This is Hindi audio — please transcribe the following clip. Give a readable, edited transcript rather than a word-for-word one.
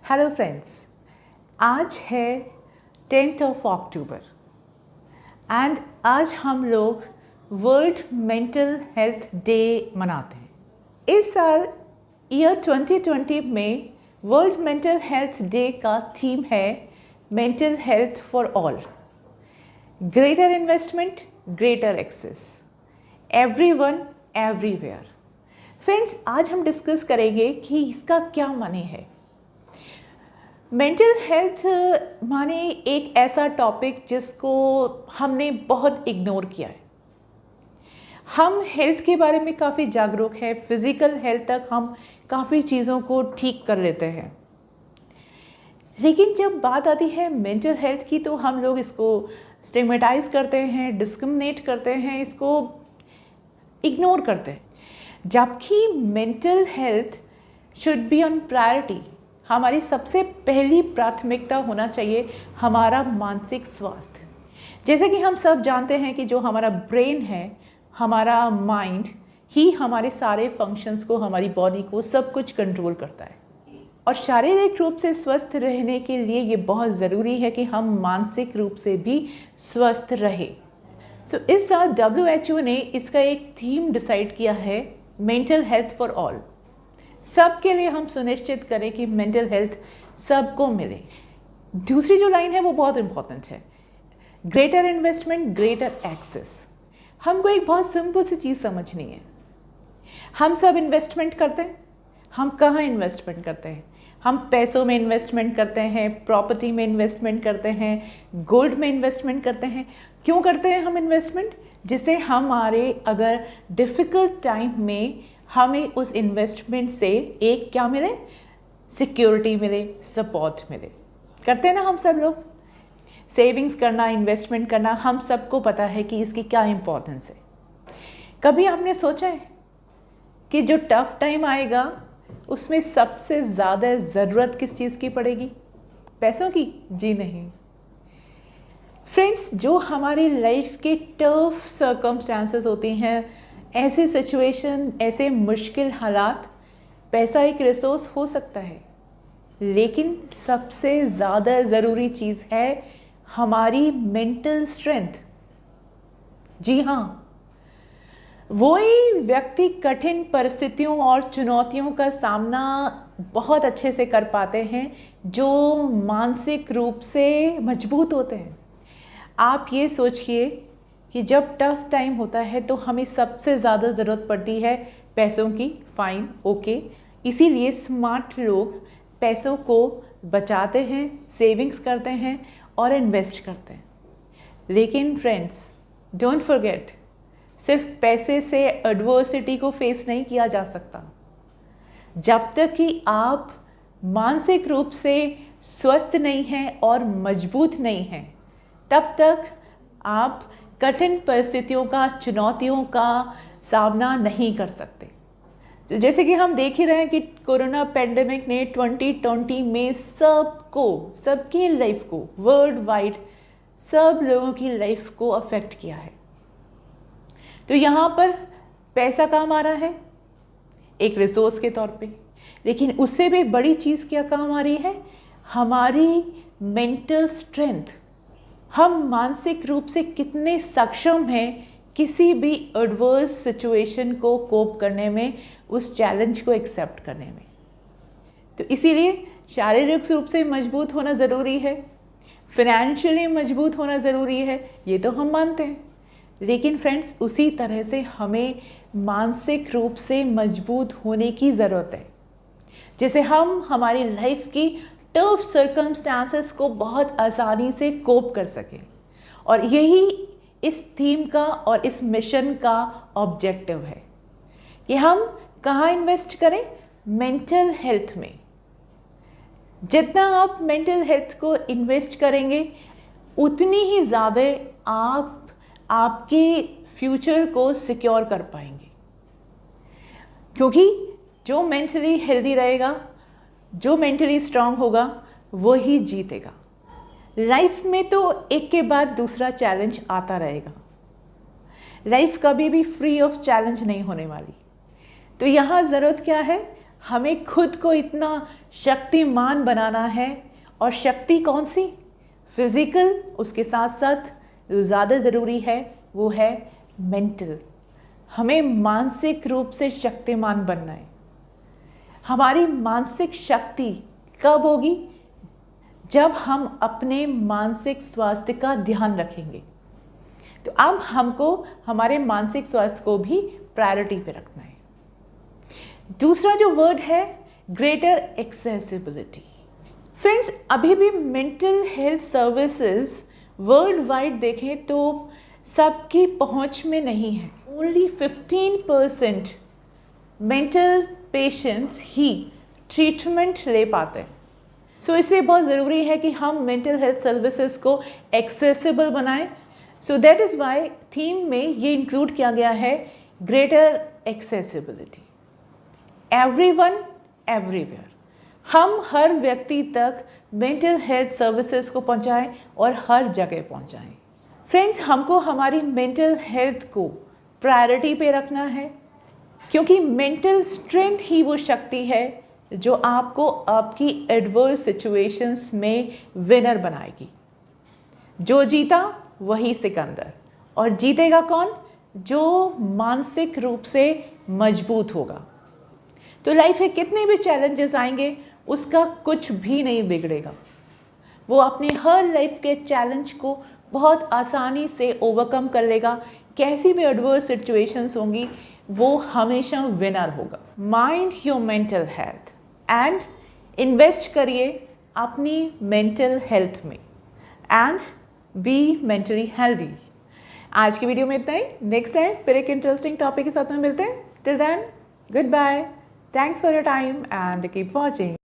हेलो फ्रेंड्स, आज है 10th ऑफ अक्टूबर एंड आज हम लोग वर्ल्ड मेंटल हेल्थ डे मनाते हैं। इस साल ईयर 2020 में वर्ल्ड मेंटल हेल्थ डे का थीम है mental health for all, greater investment, greater access, everyone everywhere. Friends, आज हम डिस्कस करेंगे कि इसका क्या माने है। मेंटल हेल्थ माने एक ऐसा टॉपिक जिसको हमने बहुत इग्नोर किया है। हम हेल्थ के बारे में काफ़ी जागरूक है, फिज़िकल हेल्थ तक हम काफ़ी चीज़ों को ठीक कर लेते हैं, लेकिन जब बात आती है मेंटल हेल्थ की तो हम लोग इसको स्टिग्मेटाइज करते हैं, डिस्क्रिमिनेट करते हैं, इसको इग्नोर करते हैं, जबकि mental health should be on priority. हमारी सबसे पहली प्राथमिकता होना चाहिए हमारा मानसिक स्वास्थ्य। जैसे कि हम सब जानते हैं कि जो हमारा ब्रेन है, हमारा माइंड ही हमारे सारे फंक्शंस को, हमारी बॉडी को, सब कुछ कंट्रोल करता है। और शारीरिक रूप से स्वस्थ रहने के लिए ये बहुत ज़रूरी है कि हम मानसिक रूप से भी स्वस्थ रहे। इस साल WHO ने इसका एक थीम डिसाइड किया है, मेंटल हेल्थ फॉर ऑल। सबके लिए हम सुनिश्चित करें कि मेंटल हेल्थ सबको मिले। दूसरी जो लाइन है वो बहुत इंपॉर्टेंट है, ग्रेटर इन्वेस्टमेंट, ग्रेटर एक्सेस। हमको एक बहुत सिंपल सी चीज़ समझनी है। हम सब इन्वेस्टमेंट करते हैं। हम कहाँ इन्वेस्टमेंट करते हैं? हम पैसों में इन्वेस्टमेंट करते हैं, प्रॉपर्टी में इन्वेस्टमेंट करते हैं, गोल्ड में इन्वेस्टमेंट करते हैं। क्यों करते हैं हम इन्वेस्टमेंट? जिससे हमारे अगर डिफ़िकल्ट टाइम में हमें उस इन्वेस्टमेंट से एक क्या मिले? सिक्योरिटी मिले, सपोर्ट मिले। करते हैं ना हम सब लोग। सेविंग्स करना, इन्वेस्टमेंट करना, हम सबको पता है कि इसकी क्या इम्पोर्टेंस है। कभी आपने सोचा है कि जो टफ टाइम आएगा उसमें सबसे ज़्यादा ज़रूरत किस चीज़ की पड़ेगी? पैसों की? जी नहीं फ्रेंड्स, जो हमारी लाइफ के टफ सर्कमस्टांसेस होती हैं, ऐसे सिचुएशन, ऐसे मुश्किल हालात, पैसा एक रिसोर्स हो सकता है, लेकिन सबसे ज़्यादा ज़रूरी चीज़ है हमारी मेंटल स्ट्रेंथ। जी हाँ, वही व्यक्ति कठिन परिस्थितियों और चुनौतियों का सामना बहुत अच्छे से कर पाते हैं जो मानसिक रूप से मजबूत होते हैं। आप ये सोचिए कि जब टफ टाइम होता है तो हमें सबसे ज़्यादा ज़रूरत पड़ती है पैसों की। फाइन, ओके, इसीलिए स्मार्ट लोग पैसों को बचाते हैं, सेविंग्स करते हैं और इन्वेस्ट करते हैं। लेकिन फ्रेंड्स, डोंट फॉरगेट, सिर्फ पैसे से एडवर्सिटी को फेस नहीं किया जा सकता। जब तक कि आप मानसिक रूप से स्वस्थ नहीं हैं और मजबूत नहीं हैं, तब तक आप कठिन परिस्थितियों का, चुनौतियों का सामना नहीं कर सकते। तो जैसे कि हम देख ही रहे हैं कि कोरोना पेंडेमिक ने 2020 में सबको, सबकी लाइफ को, वर्ल्ड वाइड सब लोगों की लाइफ को अफेक्ट किया है। तो यहाँ पर पैसा काम आ रहा है एक रिसोर्स के तौर पे, लेकिन उससे भी बड़ी चीज़ क्या काम आ रही है? हमारी मेंटल स्ट्रेंथ। हम मानसिक रूप से कितने सक्षम हैं किसी भी एडवर्स सिचुएशन को कोप करने में, उस चैलेंज को एक्सेप्ट करने में। तो इसीलिए शारीरिक रूप से मजबूत होना ज़रूरी है, फिनेंशियली मजबूत होना ज़रूरी है, ये तो हम मानते हैं। लेकिन फ्रेंड्स, उसी तरह से हमें मानसिक रूप से मजबूत होने की ज़रूरत है, जैसे हम हमारी लाइफ की टफ सर्कमस्टांसेस को बहुत आसानी से कोप कर सकें। और यही इस थीम का और इस मिशन का ऑब्जेक्टिव है कि हम कहाँ इन्वेस्ट करें? मेंटल हेल्थ में। जितना आप मेंटल हेल्थ को इन्वेस्ट करेंगे, उतनी ही ज़्यादा आप आपके फ्यूचर को सिक्योर कर पाएंगे, क्योंकि जो मेंटली हेल्दी रहेगा, जो मेंटली स्ट्रांग होगा, वो ही जीतेगा। लाइफ में तो एक के बाद दूसरा चैलेंज आता रहेगा। लाइफ कभी भी फ्री ऑफ चैलेंज नहीं होने वाली। तो यहाँ ज़रूरत क्या है? हमें खुद को इतना शक्तिमान बनाना है। और शक्ति कौन सी? फिजिकल, उसके साथ साथ जो ज़्यादा ज़रूरी है वो है मेंटल। हमें मानसिक रूप से शक्तिमान बनना है। हमारी मानसिक शक्ति कब होगी? जब हम अपने मानसिक स्वास्थ्य का ध्यान रखेंगे। तो अब हमको हमारे मानसिक स्वास्थ्य को भी प्रायोरिटी पे रखना है। दूसरा जो वर्ड है, ग्रेटर एक्सेसिबिलिटी। फ्रेंड्स, अभी भी mental health services world wide देखें तो सबकी पहुंच में नहीं है। ओनली 15% मेंटल पेशेंट्स ही ट्रीटमेंट ले पाते हैं। सो इसलिए बहुत ज़रूरी है कि हम मेंटल हेल्थ सर्विसेज को एक्सेसिबल बनाएं। So that is why theme में ये इंक्लूड किया गया है, ग्रेटर एक्सेसिबिलिटी। एवरीवन एवरीवेयर, हम हर व्यक्ति तक मेंटल हेल्थ सर्विसेज को पहुंचाएं और हर जगह पहुंचाएं। फ्रेंड्स, हमको हमारी मेंटल हेल्थ को प्रायोरिटी पे रखना है, क्योंकि मेंटल स्ट्रेंथ ही वो शक्ति है जो आपको आपकी एडवर्स सिचुएशंस में विनर बनाएगी। जो जीता वही सिकंदर। और जीतेगा कौन? जो मानसिक रूप से मजबूत होगा। तो लाइफ में कितने भी चैलेंजेस आएंगे, उसका कुछ भी नहीं बिगड़ेगा। वो अपने हर लाइफ के चैलेंज को बहुत आसानी से ओवरकम कर लेगा। कैसी भी एडवर्स सिचुएशंस होंगी, वो हमेशा विनर होगा। Mind your mental health and invest करिए अपनी मेंटल हेल्थ में एंड बी मेंटली हेल्दी। आज की वीडियो में इतना ही। नेक्स्ट टाइम फिर एक इंटरेस्टिंग टॉपिक के साथ में मिलते हैं। Till then, good bye, thanks for your time and keep watching.